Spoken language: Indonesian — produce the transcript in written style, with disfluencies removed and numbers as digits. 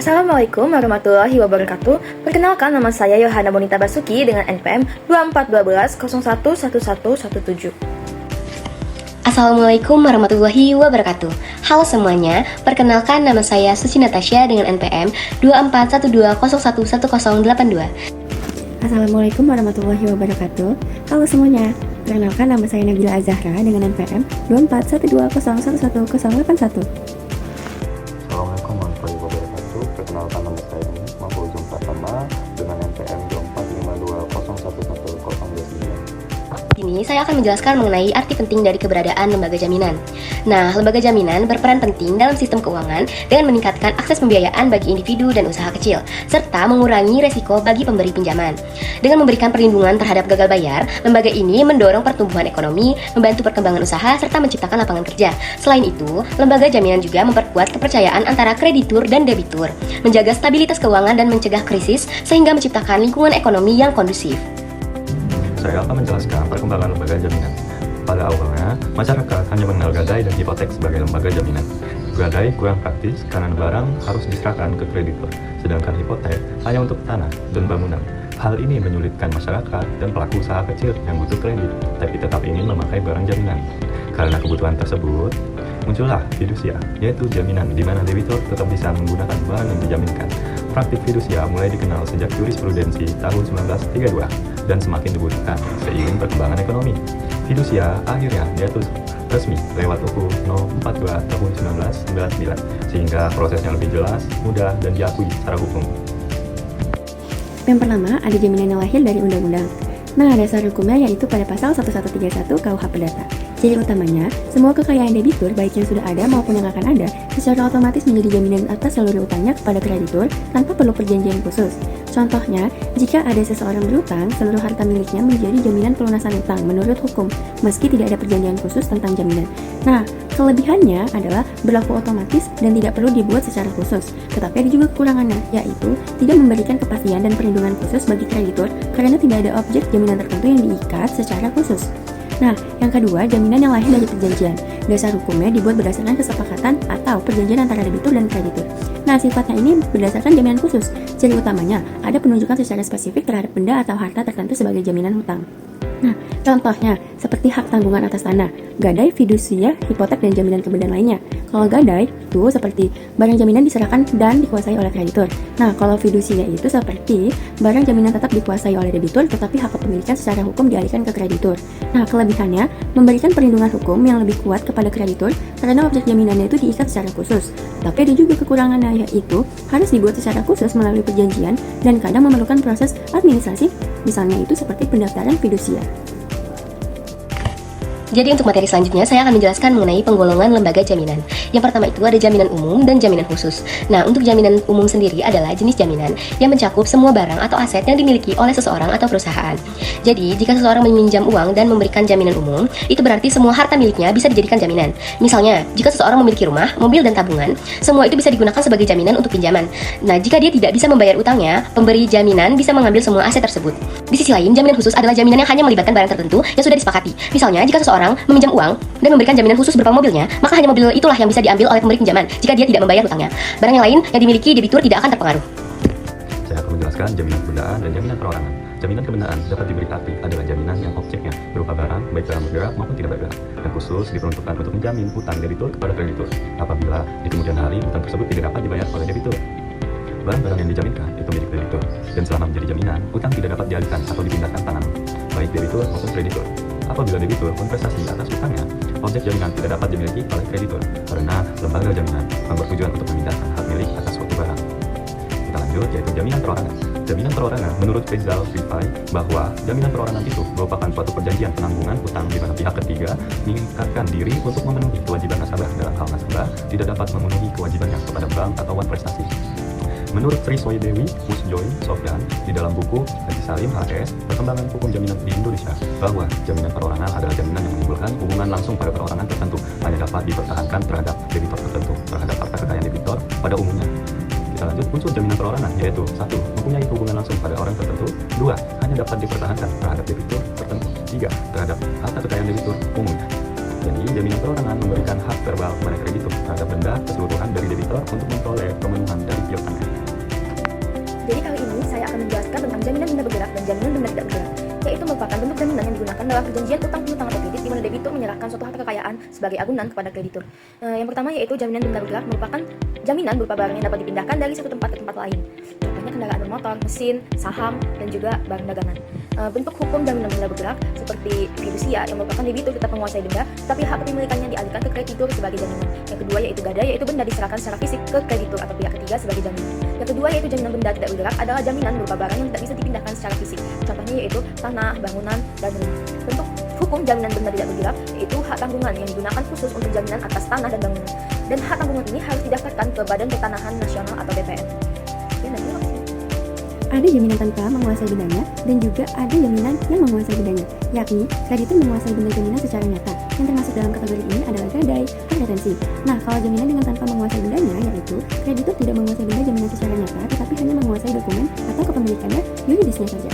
Assalamualaikum warahmatullahi wabarakatuh. Perkenalkan, nama saya Yohana Bonita Basuki dengan NPM 2412011117. Assalamualaikum warahmatullahi wabarakatuh. Halo semuanya, perkenalkan nama saya Suci Natasha dengan NPM 2412011082. Assalamualaikum warahmatullahi wabarakatuh. Halo semuanya, perkenalkan nama saya Nabila Azahra dengan NPM 2412011081. Assalamualaikum warahmatullahi wabarakatuh. Perkenalkan nama saya Mahfuz Pratama dengan NPM 2452011029. Ini saya akan menjelaskan mengenai arti penting dari keberadaan lembaga jaminan. Nah, lembaga jaminan berperan penting dalam sistem keuangan dengan meningkatkan akses pembiayaan bagi individu dan usaha kecil, serta mengurangi resiko bagi pemberi pinjaman. Dengan memberikan perlindungan terhadap gagal bayar, lembaga ini mendorong pertumbuhan ekonomi, membantu perkembangan usaha, serta menciptakan lapangan kerja. Selain itu, lembaga jaminan juga memperkuat kepercayaan antara kreditur dan debitur, menjaga stabilitas keuangan dan mencegah krisis, sehingga menciptakan lingkungan ekonomi yang kondusif. Saya akan menjelaskan perkembangan lembaga jaminan. Pada awalnya, masyarakat hanya mengenal gadai dan hipotek sebagai lembaga jaminan. Gadai kurang praktis karena barang harus diserahkan ke kreditur, sedangkan hipotek hanya untuk tanah dan bangunan. Hal ini menyulitkan masyarakat dan pelaku usaha kecil yang butuh kredit, tapi tetap ingin memakai barang jaminan. Karena kebutuhan tersebut, muncullah fidusia, yaitu jaminan di mana debitur tetap bisa menggunakan barang yang dijaminkan. Praktik fidusia mulai dikenal sejak jurisprudensi tahun 1932 dan semakin dibutuhkan seiring perkembangan ekonomi. Fidusia akhirnya diatur resmi lewat UU No. 42 tahun 1999 sehingga prosesnya lebih jelas, mudah, dan diakui secara hukum. Yang pertama, ada jaminan yang lahir dari undang-undang. Nah, dasar hukumnya yaitu pada pasal 1131 KUH Perdata. Jadi utamanya, semua kekayaan debitur baik yang sudah ada maupun yang akan ada secara otomatis menjadi jaminan atas seluruh utangnya kepada kreditur tanpa perlu perjanjian khusus. Contohnya, jika ada seseorang berutang, seluruh harta miliknya menjadi jaminan pelunasan utang menurut hukum, meski tidak ada perjanjian khusus tentang jaminan. Nah, kelebihannya adalah berlaku otomatis dan tidak perlu dibuat secara khusus. Tetapi ada juga kekurangannya, yaitu tidak memberikan kepastian dan perlindungan khusus bagi kreditur karena tidak ada objek jaminan tertentu yang diikat secara khusus. Nah, yang kedua, jaminan yang lahir dari perjanjian. Dasar hukumnya dibuat berdasarkan kesepakatan atau perjanjian antara debitur dan kreditur. Nah, sifatnya ini berdasarkan jaminan khusus. Ciri utamanya, ada penunjukan secara spesifik terhadap benda atau harta tertentu sebagai jaminan hutang. Nah, contohnya seperti hak tanggungan atas tanah, gadai, fidusia, hipotek, dan jaminan kemudian lainnya. Kalau gadai itu seperti barang jaminan diserahkan dan dikuasai oleh kreditur. Nah, kalau fidusia itu seperti barang jaminan tetap dikuasai oleh debitur, tetapi hak kepemilikan secara hukum dialihkan ke kreditur. Nah, kelebihannya memberikan perlindungan hukum yang lebih kuat kepada kreditur karena objek jaminannya itu diikat secara khusus. Tapi ada juga kekurangannya, yaitu harus dibuat secara khusus melalui perjanjian dan kadang memerlukan proses administrasi, misalnya itu seperti pendaftaran fidusia. Jadi untuk materi selanjutnya, saya akan menjelaskan mengenai penggolongan lembaga jaminan. Yang pertama itu ada jaminan umum dan jaminan khusus. Nah, untuk jaminan umum sendiri adalah jenis jaminan yang mencakup semua barang atau aset yang dimiliki oleh seseorang atau perusahaan. Jadi, jika seseorang meminjam uang dan memberikan jaminan umum, itu berarti semua harta miliknya bisa dijadikan jaminan. Misalnya, jika seseorang memiliki rumah, mobil, dan tabungan, semua itu bisa digunakan sebagai jaminan untuk pinjaman. Nah, jika dia tidak bisa membayar utangnya, pemberi jaminan bisa mengambil semua aset tersebut. Di sisi lain, jaminan khusus adalah jaminan yang hanya melibatkan barang tertentu yang sudah disepakati. Misalnya, jika seseorang meminjam uang dan memberikan jaminan khusus berupa mobilnya, maka hanya mobil itulah yang bisa diambil oleh pemberi pinjaman jika dia tidak membayar hutangnya. Barang yang lain yang dimiliki debitur tidak akan terpengaruh. Saya akan menjelaskan jaminan kebendaan dan jaminan perorangan. Jaminan kebendaan dapat diberi arti adalah jaminan yang objeknya berupa barang, baik barang bergerak maupun tidak bergerak, dan khusus diperuntukkan untuk menjamin hutang debitur kepada kreditur apabila di kemudian hari hutang tersebut tidak dapat dibayar oleh debitur. Barang-barang yang dijaminkan itu milik kreditur, dan selama menjadi jaminan, hutang tidak dapat dialihkan atau dipindahkan tangan, baik debitur maupun kreditur. Apabila debitur konvestasi atas hutangnya, objek jaminan tidak dapat dimiliki oleh kreditur karena lembaga jaminan yang bertujuan untuk memindahkan hak milik atas suatu barang. Kita lanjut, yaitu jaminan perorangan. Jaminan perorangan menurut Rizal Rifai bahwa jaminan perorangan itu merupakan suatu perjanjian penanggungan hutang di mana pihak ketiga mengikatkan diri untuk memenuhi kewajiban nasabah dalam hal nasabah tidak dapat memenuhi kewajibannya kepada bank atau wan prestasi. Menurut Sri Soedewi Musjoy Sofyan di dalam buku Haji Salim HS Perkembangan Hukum Jaminan di Indonesia bahwa jaminan perorangan adalah jaminan yang menimbulkan hubungan langsung pada perorangan tertentu hanya dapat dipertahankan terhadap debitor tertentu terhadap harta kekayaan debitor pada umumnya. Kita lanjut, unsur jaminan perorangan yaitu 1. Mempunyai hubungan langsung pada orang tertentu. 2. Hanya dapat dipertahankan terhadap debitur tertentu. 3. Terhadap harta kekayaan debitur umumnya. Jadi, jaminan perorangan memberikan hak verbal kepada kreditur terhadap benda keseluruhan dari debitor untuk memperoleh pemenuhan dari piutangnya. dalam perjanjian utang piutang atau kredit di mana debitur menyerahkan suatu harta kekayaan sebagai agunan kepada kreditur. Yang pertama yaitu jaminan benda bergerak, merupakan jaminan berupa barang yang dapat dipindahkan dari satu tempat ke tempat lain. Contohnya kendaraan bermotor, mesin, saham, dan juga barang dagangan. Bentuk hukum jaminan benda bergerak seperti fidusia yang merupakan debitur tetap menguasai benda, tapi hak kepemilikannya dialihkan ke kreditur sebagai jaminan. Yang kedua yaitu gadai, yaitu benda diserahkan secara fisik ke kreditur atau pihak ketiga sebagai jaminan. Yang kedua yaitu jaminan benda tidak bergerak adalah jaminan berupa barang yang tidak bisa dipindahkan secara fisik. Contohnya yaitu tanah, bangunan, dan rumah. Bentuk hukum jaminan benda tidak bergerak yaitu hak tanggungan yang digunakan khusus untuk jaminan atas tanah dan bangunan. Dan hak tanggungan ini harus didaftarkan ke Badan Pertanahan Nasional atau BPN. Ya, nanti Ada jaminan tanpa menguasai bendanya dan juga ada jaminan yang menguasai bendanya, yakni kreditur menguasai benda jaminan secara nyata. Yang termasuk dalam kategori ini adalah gadai, hak retensi. Nah, kalau jaminan dengan tanpa menguasai bendanya, yaitu kreditur tidak menguasai benda jaminan secara nyata, tetapi hanya menguasai dokumen atau kepemilikannya yuridisnya saja.